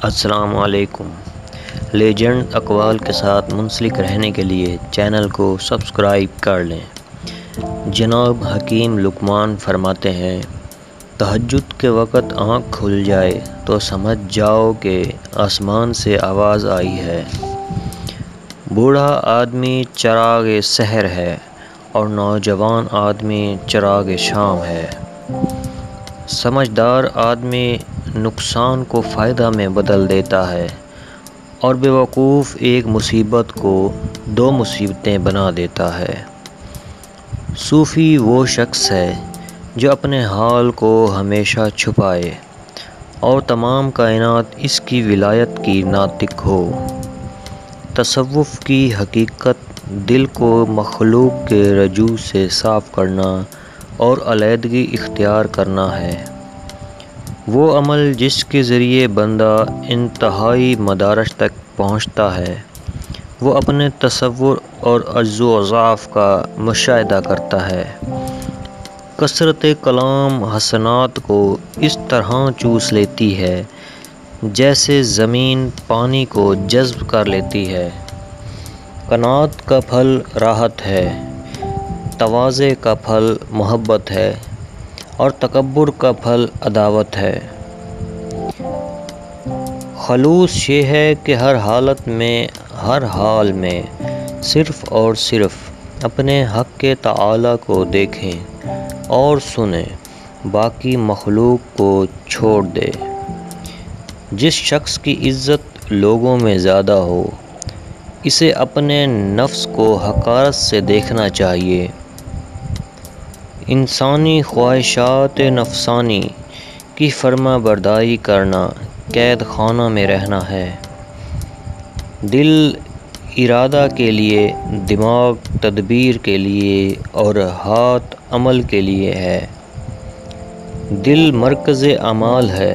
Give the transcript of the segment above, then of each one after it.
السلام علیکم۔ لیجنڈ اقوال کے ساتھ منسلک رہنے کے لیے چینل کو سبسکرائب کر لیں۔ جناب حکیم لقمان فرماتے ہیں، تہجد کے وقت آنکھ کھل جائے تو سمجھ جاؤ کہ آسمان سے آواز آئی ہے۔ بوڑھا آدمی چراغ سحر ہے اور نوجوان آدمی چراغ شام ہے۔ سمجھدار آدمی نقصان کو فائدہ میں بدل دیتا ہے اور بیوقوف ایک مصیبت کو 2 مصیبتیں بنا دیتا ہے۔ صوفی وہ شخص ہے جو اپنے حال کو ہمیشہ چھپائے اور تمام کائنات اس کی ولایت کی ناطق ہو۔ تصوف کی حقیقت دل کو مخلوق کے رجوع سے صاف کرنا اور علیحدگی اختیار کرنا ہے۔ وہ عمل جس کے ذریعے بندہ انتہائی مدارج تک پہنچتا ہے، وہ اپنے تصور اور عجز و ضعف کا مشاہدہ کرتا ہے۔ کثرت کلام حسنات کو اس طرح چوس لیتی ہے جیسے زمین پانی کو جذب کر لیتی ہے۔ قناعت کا پھل راحت ہے، تواضع کا پھل محبت ہے اور تکبر کا پھل عداوت ہے۔ خلوص یہ ہے کہ ہر حالت میں، ہر حال میں صرف اور صرف اپنے حق تعالی کو دیکھیں اور سنیں، باقی مخلوق کو چھوڑ دیں۔ جس شخص کی عزت لوگوں میں زیادہ ہو، اسے اپنے نفس کو حقارت سے دیکھنا چاہیے۔ انسانی خواہشات نفسانی کی فرما برداری کرنا قید خانہ میں رہنا ہے۔ دل ارادہ کے لیے، دماغ تدبیر کے لیے اور ہاتھ عمل کے لیے ہے۔ دل مرکز اعمال ہے،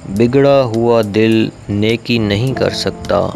بگڑا ہوا دل نیکی نہیں کر سکتا۔